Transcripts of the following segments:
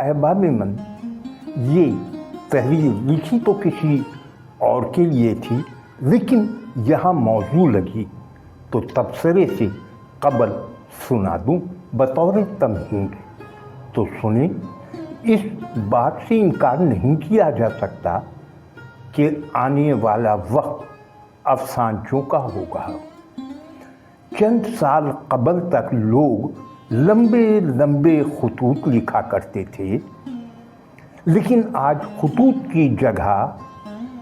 साहिबा में मन ये तहरीर लिखी तो किसी और के लिए थी, लेकिन यहाँ मौजू लगी तो तबसरे से कबल सुना दूँ बतौर तमहीद। तो सुने, इस बात से इनकार नहीं किया जा सकता कि आने वाला वक्त अफसानचों का होगा। चंद साल कबल तक लोग लंबे लंबे खतूत लिखा करते थे, लेकिन आज खतूत की जगह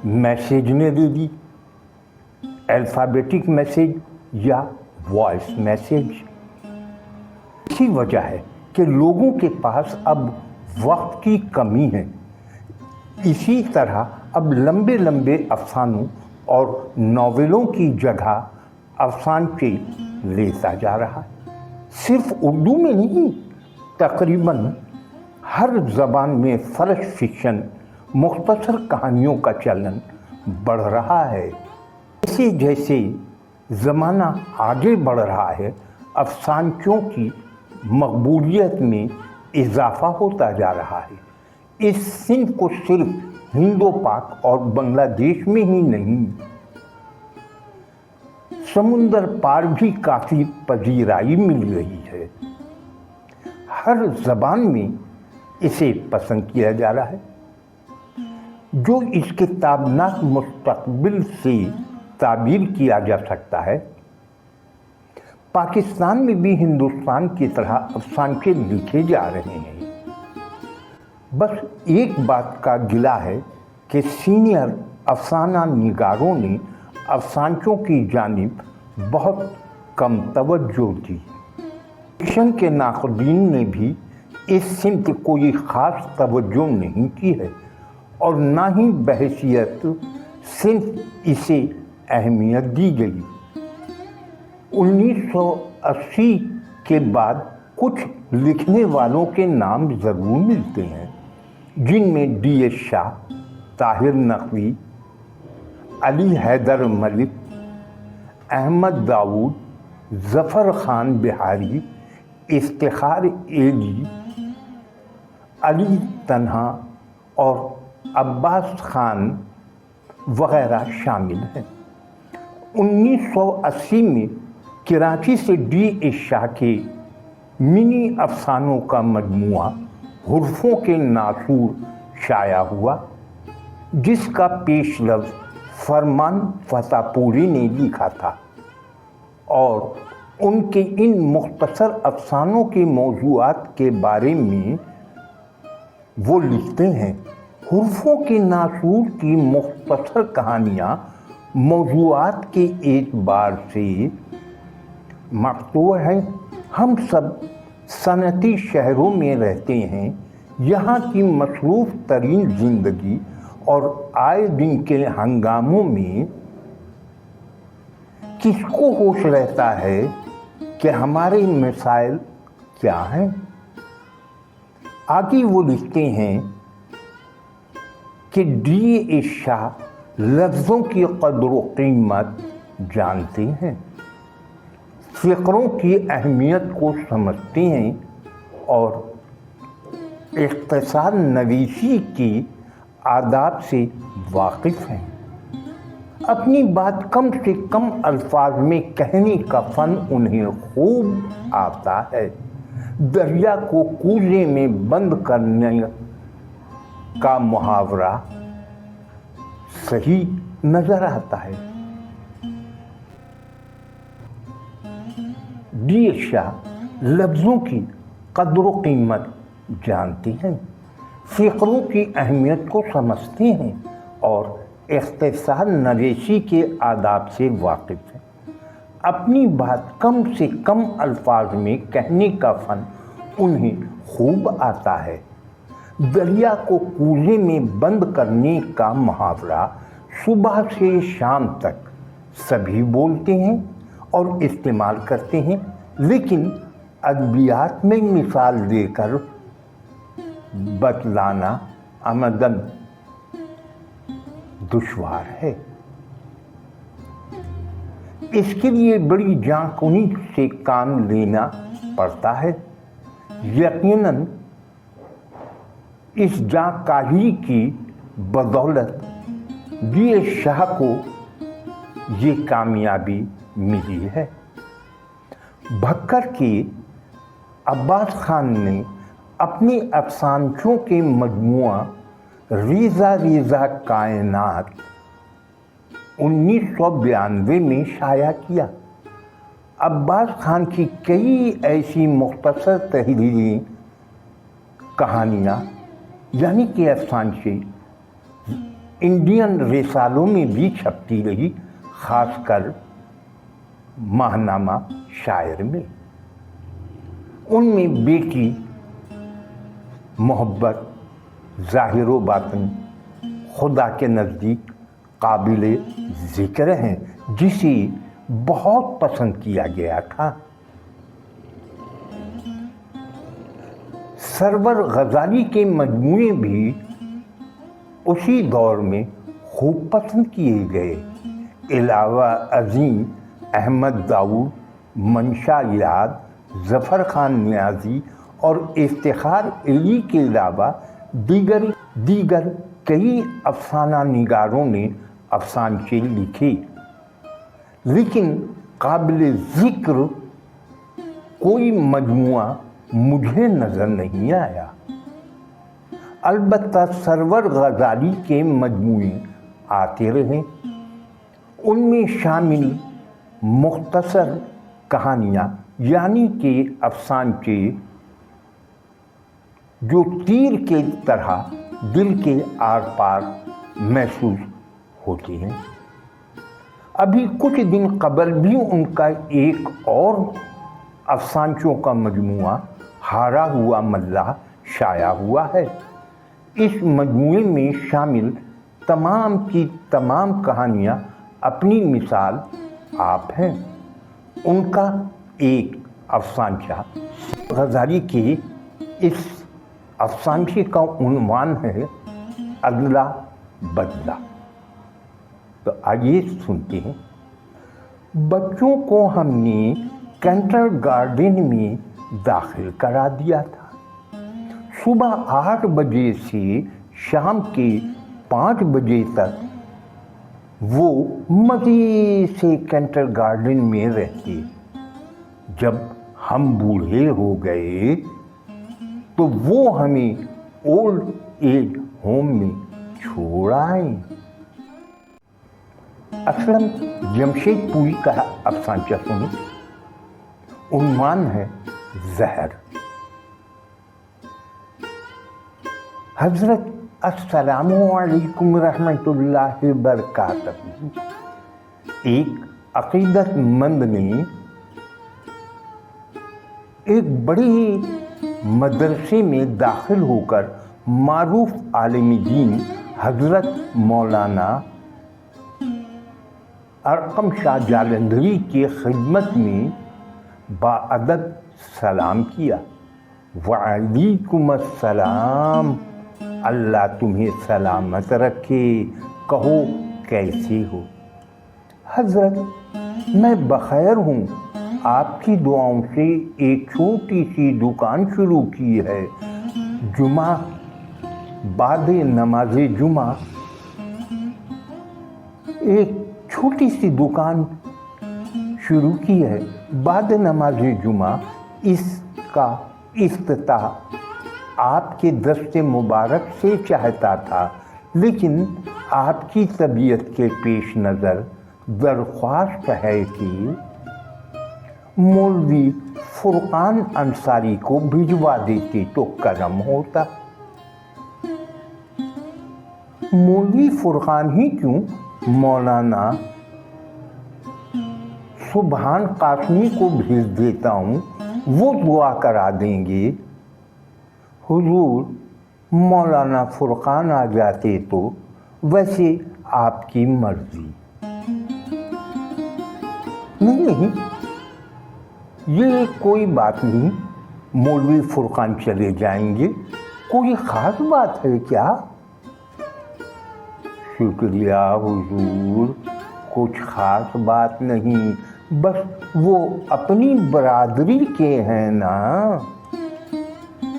मैसेज ने ले ली, अल्फ़ाबेटिक मैसेज या वॉइस मैसेज। इसी वजह है कि लोगों के पास अब वक्त की कमी है। इसी तरह अब लंबे लंबे अफसानों और नॉवेलों की जगह अफसानचे लेता जा रहा है। सिर्फ उर्दू में नहीं, तकरीबन हर ज़बान में फर्श फिक्शन, मुख्तसर कहानियों का चलन बढ़ रहा है। जैसे जैसे ज़माना आगे बढ़ रहा है, अफसानचों की मकबूलियत में इजाफ़ा होता जा रहा है। इस सिंध को सिर्फ हिंदो पाक और बांग्लादेश में ही नहीं, समुंदर पार भी काफ़ी पजीराई मिल रही है। हर ज़बान में इसे पसंद किया जा रहा है। जो इसके ताबनाक मुस्तकबिल से ताबीर किया जा सकता है, पाकिस्तान में भी हिंदुस्तान की तरह अफसानचे लिखे जा रहे हैं। बस एक बात का गिला है कि सीनियर अफसाना निगारों ने अफसानचों की जानिब बहुत कम तवज्जो दी। फिक्शन के नाक़दीन ने भी इस सिमत कोई ख़ास तवज्जो नहीं की है और ना ही बहैसियत सिर्फ इसे अहमियत दी गई। 1980 के बाद कुछ लिखने वालों के नाम ज़रूर मिलते हैं, जिनमें D.S. शाह, ताहिर नकवी, अली हैदर मलिक, अहमद दाऊद, ज़फ़र ख़ान बिहारी, इफ्तिखार एली, अली तन्हा और अब्बास खान वग़ैरह शामिल हैं। 1980 में कराची से D.S. शाह के मिनी अफसानों का मजमुआ हुर्फ़ों के नासूर शाया हुआ, जिसका पेश लफ्ज़ फरमान फतापुरी ने लिखा था और उनके इन मुख्तसर अफसानों के मौज़ूआत के बारे में वो लिखते हैं। हुर्फ़ों के नासूर की मुख्तसर कहानियाँ मौज़ूआत के एतबार से मक़तूअ हैं। हम सब सनती शहरों में रहते हैं। यहाँ की मसरूफ़ तरीन ज़िंदगी और आए दिन के हंगामों में किसको होश रहता है कि हमारे मसाइल क्या हैं। आगे वो लिखते हैं कि D.S. शाह लफ्ज़ों की क़द्र व कीमत जानते हैं, फ़िक्रों की अहमियत को समझते हैं और इख्तिसार नवीसी की आदाब से वाकिफ़ हैं। अपनी बात कम से कम अल्फाज में कहने का फ़न उन्हें खूब आता है। दरिया को कूजे में बंद करने का मुहावरा सही नज़र आता है। D.S. शाह लफ्ज़ों की क़द्र व कीमत जानते हैं, फ़िक्रों की अहमियत को समझते हैं और इख्तिसार नवेशी के आदाब से वाकिफ़ हैं। अपनी बात कम से कम अल्फाज में कहने का फ़न उन्हें खूब आता है। दरिया को कूजे में बंद करने का मुहावरा सुबह से शाम तक सभी बोलते हैं और इस्तेमाल करते हैं, लेकिन अदबियात में मिसाल देकर बतलाना आमदन दुश्वार है। इसके लिए बड़ी जांकुनी से काम लेना पड़ता है। यकीनन इस जाँकाही की बदौलत दिए शाह को ये कामयाबी मिली है। भक्कर के अब्बास खान ने अपनी अफसानों के मजमुआ रीज़ा रीज़ा कायनात 1992 में शाया किया। अब्बास खान की कई ऐसी मुख्तसर तहरीरें, कहानियाँ यानी कि अफसाने इंडियन रिसालों में भी छपती रही, खासकर माहनामा शायर में। उनमें बेटी, मोहब्बत, ज़ाहिर बातिन, खुदा के नज़दीक काबिल ज़िक्र हैं, जिसे बहुत पसंद किया गया था। सरवर गज़ाली के मजमूए भी उसी दौर में खूब पसंद किए गए। अलावा अज़ीम, अहमद दाऊद, मंशा याद, ज़फ़र खान नियाज़ी और इफ्तिखार अली के अलावा दीगर कई अफसाना निगारों ने अफसाने लिखे, लेकिन काबिल ज़िक्र कोई मजमुआ मुझे नज़र नहीं आया। अलबत्ता सरवर गज़ाली के मजमूए आते रहे। उनमें शामिल मुख्तसर कहानियाँ यानी कि अफसाने जो तीर के तरह दिल के आर पार महसूस होती हैं। अभी कुछ दिन कबल भी उनका एक और अफसानों का मजमुआ हारा हुआ मल्लाह शाया हुआ है। इस मजमुए में शामिल तमाम की तमाम कहानियाँ अपनी मिसाल आप हैं। उनका एक अफसाना गज़ाली के इस अफसाने का उन्वान है अदला बदला। तो आइए सुनते हैं। बच्चों को हमने किंडरगार्टन में दाखिल करा दिया था। सुबह 8 बजे से शाम के 5 बजे तक वो मज़े से किंडरगार्टन में रहते। जब हम बूढ़े हो गए तो वो हमें ओल्ड एज होम में छोड़ आए। असलम जमशेदपुरी का अफसाना सुनी। उन्वान है ज़हर। हज़रत अस्सलामु अलैकुम रहमतुल्लाहि बरकातहू। एक अक़ीदतमंद ने एक बड़ी मदरसे में दाखिल होकर मारूफ आलिम दीन हज़रत मौलाना अरकम शाह जालंधरी की खिदमत में बाअदब सलाम किया। वालेकुम अस्सलाम, अल्लाह तुम्हें सलामत रखे, कहो कैसे हो? हज़रत मैं बखैर हूँ, आपकी दुआओं से एक छोटी सी दुकान शुरू की है। जुमा बाद नमाज जुमा एक छोटी सी दुकान शुरू की है। बाद नमाज जुमा इसका इफ्तिताह आपके दस्ते मुबारक से चाहता था, लेकिन आपकी तबीयत के पेश नज़र दरख्वास्त है कि मौलवी फुरकान अंसारी को भिजवा देते तो करम होता। मौलवी फुरकान ही क्यों, मौलाना सुभान कासमी को भेज देता हूँ, वो दुआ करा देंगे। हुजूर मौलाना फुरकान आ जाते तो वैसे आपकी मर्जी। नहीं, ये कोई बात नहीं, मौलवी फुरकान चले जाएंगे। कोई ख़ास बात है क्या? शुक्रिया हुजूर, कुछ ख़ास बात नहीं, बस वो अपनी बरादरी के हैं ना।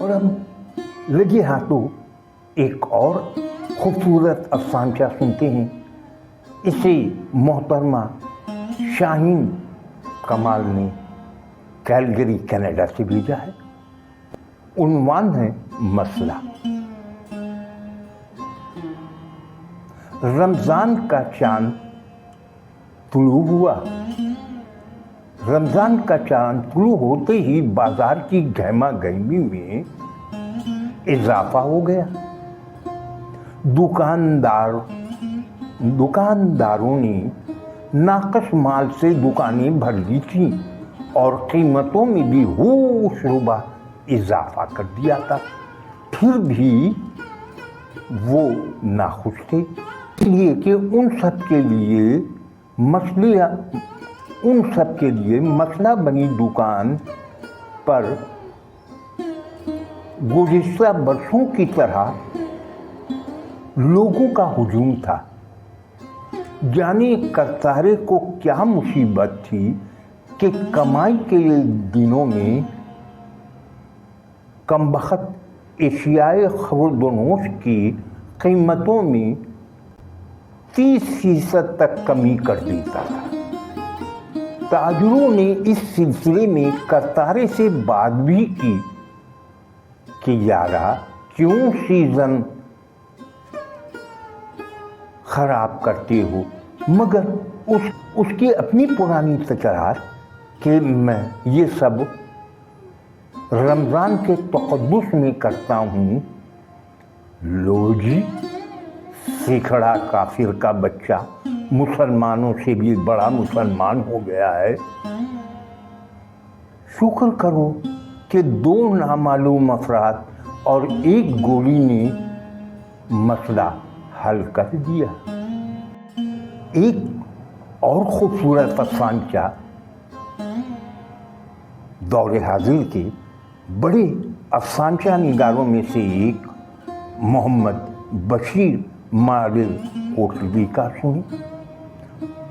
और अब लगे हाथों ایک اور خوبصورت افسانچہ سنتے ہیں. اسے محترمہ شاہین کمال نے کیلگری کینیڈا سے بھیجا ہے. عنوان ہے مسئلہ. رمضان کا چاند طلوع ہوا. رمضان کا چاند طلوع ہوتے ہی بازار کی گہما گہمی میں اضافہ ہو گیا. دکانداروں نے ناقص مال سے دکانیں بھر لی تھیں اور قیمتوں میں بھی ہوش ربا اضافہ کر دیا تھا. پھر بھی وہ ناخوش تھے، اس لیے کہ ان سب کے لیے مسئلہ بنی دکان پر گزشتہ برسوں کی طرح لوگوں کا ہجوم تھا. جانے کرتارے کو کیا مصیبت تھی کہ کمائی کے دنوں میں کمبخت اشیائے خرد و نوش کی قیمتوں میں 30% تک کمی کر دیتا تھا. تاجروں نے اس سلسلے میں کرتارے سے بات بھی کی کہ یارا کیوں سیزن خراب کرتے ہو، مگر اس کی اپنی پرانی تکرار کہ میں یہ سب رمضان کے تقدس میں کرتا ہوں. لو جی، سکھڑا کافر کا بچہ مسلمانوں سے بھی بڑا مسلمان ہو گیا ہے. شکر کرو کہ 2 نامعلوم افراد اور 1 گولی نے مسئلہ حل کر دیا. ایک اور خوبصورت افسانچہ دور حاضر کے بڑے افسانچہ نگاروں میں سے ایک محمد بشیر ماڈل کوٹلوی کا سنیں.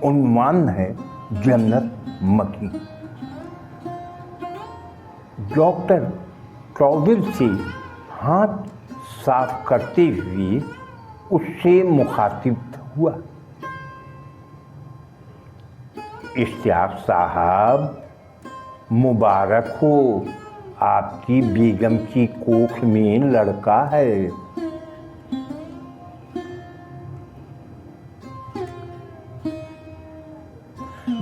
عنوان ہے جنت مکی. ڈاکٹر ٹراول سے ہاتھ صاف کرتے ہوئے اس سے مخاطب ہوا. اشتیاق صاحب، مبارک ہو، آپ کی بیگم کی کوکھ میں لڑکا ہے.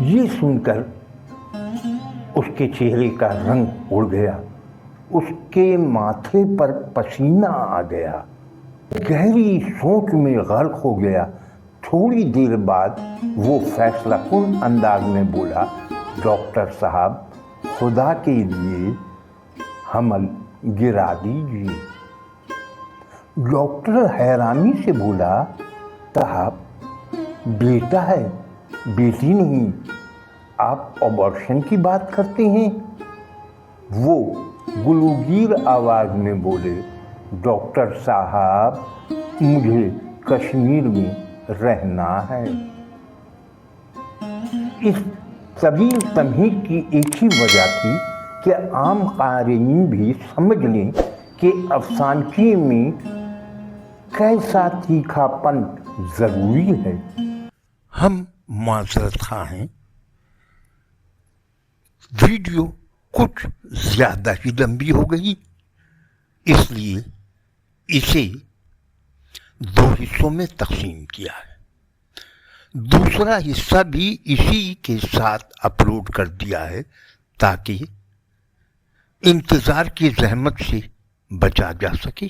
یہ سن کر اس کے چہرے کا رنگ اڑ گیا، اس کے ماتھے پر پسینہ آ گیا، گہری سوچ میں غرق ہو گیا. تھوڑی دیر بعد وہ فیصلہ کن انداز میں بولا، ڈاکٹر صاحب خدا کے لیے حمل گرا دیجیے. ڈاکٹر حیرانی سے بولا، صاحب بیٹا ہے، بیٹی نہیں، آپ ابارشن کی بات کرتے ہیں؟ وہ گلوگیر آواز میں بولے، ڈاکٹر صاحب مجھے کشمیر میں رہنا ہے. اس طویل تمہید کی ایک ہی وجہ تھی کہ عام قارئین بھی سمجھ لیں کہ افسانچے میں کیسا تیکھا پن ضروری ہے. ہم معذرت خواہ ہیں، ویڈیو کچھ زیادہ ہی لمبی ہو گئی، اس لیے اسے 2 حصوں میں تقسیم کیا ہے. دوسرا حصہ بھی اسی کے ساتھ اپلوڈ کر دیا ہے تاکہ انتظار کی زحمت سے بچا جا سکے.